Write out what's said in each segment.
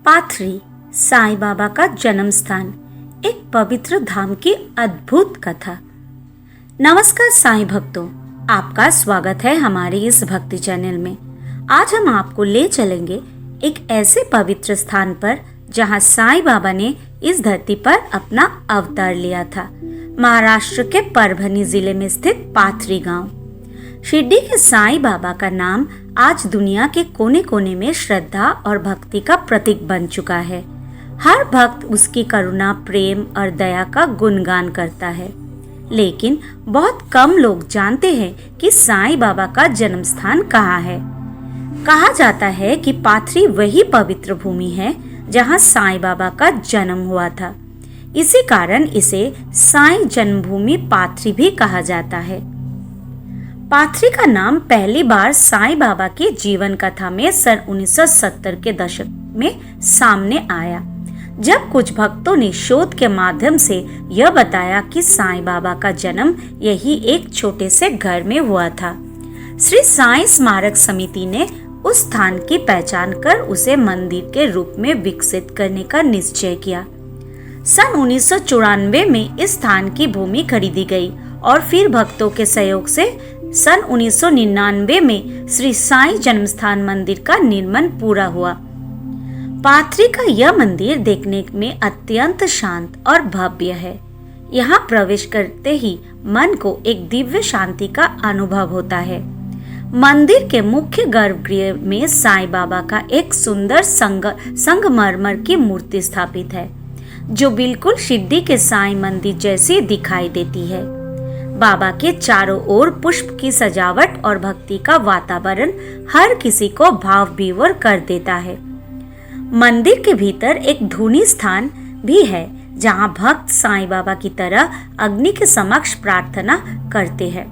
पाथरी, साईं बाबा का जन्म स्थान, एक पवित्र धाम की अद्भुत कथा। नमस्कार साईं भक्तों, आपका स्वागत है हमारे इस भक्ति चैनल में। आज हम आपको ले चलेंगे एक ऐसे पवित्र स्थान पर जहां साईं बाबा ने इस धरती पर अपना अवतार लिया था। महाराष्ट्र के परभनी जिले में स्थित पाथरी गांव। शिरडी के साईं बाबा का नाम आज दुनिया के कोने कोने में श्रद्धा और भक्ति का प्रतीक बन चुका है। हर भक्त उसकी करुणा, प्रेम और दया का गुणगान करता है, लेकिन बहुत कम लोग जानते हैं कि साईं बाबा का जन्म स्थान कहाँ है। कहा जाता है कि पाथरी वही पवित्र भूमि है जहाँ साईं बाबा का जन्म हुआ था। इसी कारण इसे साईं जन्मभूमि पाथरी भी कहा जाता है। पाथरी का नाम पहली बार साईं बाबा की जीवन कथा में सन 1970 के दशक में सामने आया, जब कुछ भक्तों ने शोध के माध्यम से यह बताया कि साईं बाबा का जन्म यही एक छोटे से घर में हुआ था। श्री साईं स्मारक समिति ने उस स्थान की पहचान कर उसे मंदिर के रूप में विकसित करने का निश्चय किया। सन 1994 में इस स्थान की भूमि खरीदी गई और फिर भक्तों के सहयोग से सन 1999 में श्री साईं जन्मस्थान मंदिर का निर्माण पूरा हुआ। पाथरी का यह मंदिर देखने में अत्यंत शांत और भव्य है। यहाँ प्रवेश करते ही मन को एक दिव्य शांति का अनुभव होता है। मंदिर के मुख्य गर्भगृह में साईं बाबा का एक सुंदर संगमरमर की मूर्ति स्थापित है, जो बिल्कुल शिरडी के साईं मंदिर जैसी दिखाई देती है। बाबा के चारों ओर पुष्प की सजावट और भक्ति का वातावरण हर किसी को भाव विभोर कर देता है। मंदिर के भीतर एक धूनी स्थान भी है, जहां भक्त साईं बाबा की तरह अग्नि के समक्ष प्रार्थना करते हैं।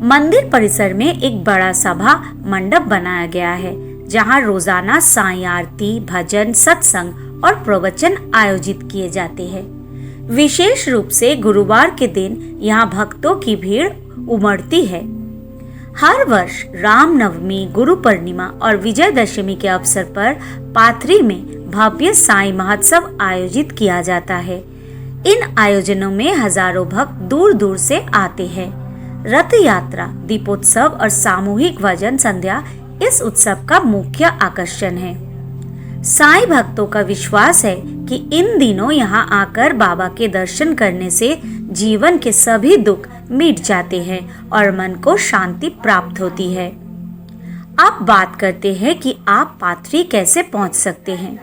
मंदिर परिसर में एक बड़ा सभा मंडप बनाया गया है, जहां रोजाना साईं आरती, भजन, सत्संग और प्रवचन आयोजित किए जाते हैं। विशेष रूप से गुरुवार के दिन यहाँ भक्तों की भीड़ उमड़ती है। हर वर्ष रामनवमी, गुरु पूर्णिमा और विजयदशमी के अवसर पर पाथरी में भव्य साईं महोत्सव आयोजित किया जाता है। इन आयोजनों में हजारों भक्त दूर दूर से आते हैं। रथ यात्रा, दीपोत्सव और सामूहिक भजन संध्या इस उत्सव का मुख्य आकर्षण है। साईं भक्तों का विश्वास है कि इन दिनों यहाँ आकर बाबा के दर्शन करने से जीवन के सभी दुख मिट जाते हैं और मन को शांति प्राप्त होती है। अब बात करते हैं कि आप पाथरी कैसे पहुंच सकते हैं।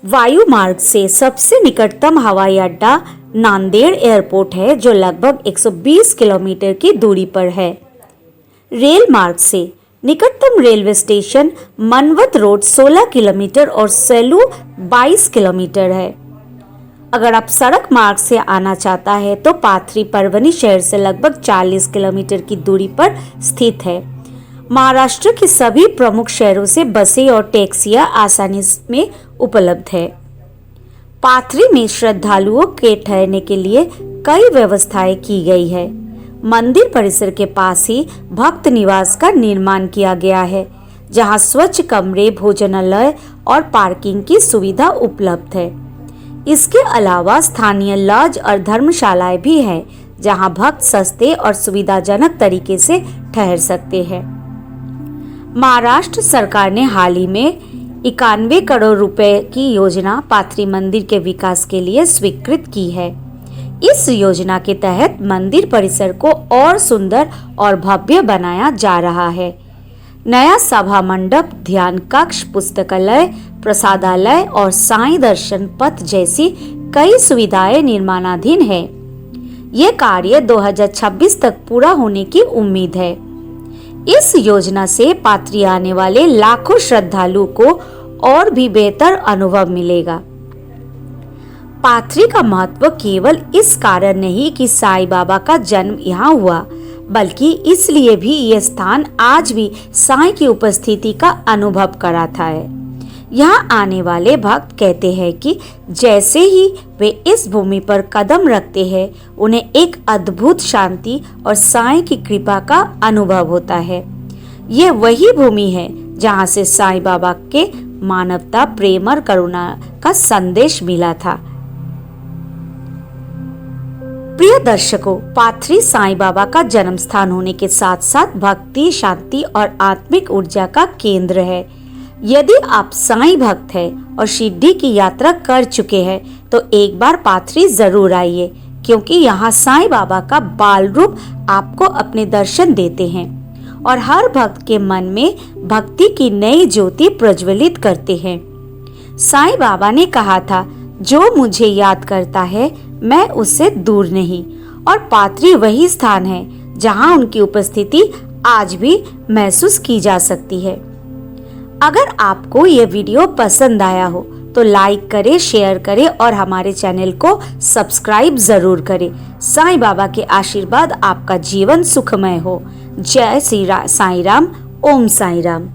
वायु मार्ग से सबसे निकटतम हवाई अड्डा नांदेड़ एयरपोर्ट है, जो लगभग 120 किलोमीटर की दूरी पर है। रेल मार्ग से निकटतम रेलवे स्टेशन मनवत रोड 16 किलोमीटर और सेलू 22 किलोमीटर है। अगर आप सड़क मार्ग से आना चाहता है तो पाथरी परभनी शहर से लगभग 40 किलोमीटर की दूरी पर स्थित है। महाराष्ट्र के सभी प्रमुख शहरों से बसें और टैक्सियां आसानी में उपलब्ध है। पाथरी में श्रद्धालुओं के ठहरने के लिए कई व्यवस्थाएं की गई है। मंदिर परिसर के पास ही भक्त निवास का निर्माण किया गया है, जहां स्वच्छ कमरे, भोजनालय और पार्किंग की सुविधा उपलब्ध है। इसके अलावा स्थानीय लॉज और धर्मशालाएं भी हैं, जहां भक्त सस्ते और सुविधाजनक तरीके से ठहर सकते हैं। महाराष्ट्र सरकार ने हाल ही में 91 करोड़ रुपए की योजना पाथरी मंदिर के विकास के लिए स्वीकृत की है। इस योजना के तहत मंदिर परिसर को और सुंदर और भव्य बनाया जा रहा है। नया सभा मंडप, ध्यान कक्ष, पुस्तकालय, प्रसादालय और साईं दर्शन पथ जैसी कई सुविधाएं निर्माणाधीन है। ये कार्य 2026 तक पूरा होने की उम्मीद है। इस योजना से पाथरी आने वाले लाखों श्रद्धालुओं को और भी बेहतर अनुभव मिलेगा। पाथरी का महत्व केवल इस कारण नहीं कि साईं बाबा का जन्म यहाँ हुआ, बल्कि इसलिए भी यह स्थान आज भी साईं की उपस्थिति का अनुभव कराता है। यहाँ आने वाले भक्त कहते हैं कि जैसे ही वे इस भूमि पर कदम रखते हैं, उन्हें एक अद्भुत शांति और साईं की कृपा का अनुभव होता है। यह वही भूमि है जहाँ से साईं बाबा के मानवता, प्रेम और करुणा का संदेश मिला था। प्रिय दर्शकों, पाथरी साईं बाबा का जन्म स्थान होने के साथ साथ भक्ति, शांति और आत्मिक ऊर्जा का केंद्र है। यदि आप साईं भक्त हैं और शिरडी की यात्रा कर चुके हैं तो एक बार पाथरी जरूर आइए, क्योंकि यहाँ साईं बाबा का बाल रूप आपको अपने दर्शन देते हैं और हर भक्त के मन में भक्ति की नई ज्योति प्रज्वलित करते हैं। साईं बाबा ने कहा था, जो मुझे याद करता है मैं उससे दूर नहीं, और पाथरी वही स्थान है जहां उनकी उपस्थिति आज भी महसूस की जा सकती है। अगर आपको ये वीडियो पसंद आया हो तो लाइक करें, शेयर करें और हमारे चैनल को सब्सक्राइब जरूर करें। साईं बाबा के आशीर्वाद आपका जीवन सुखमय हो। जय श्री साईं राम। ओम साईं राम।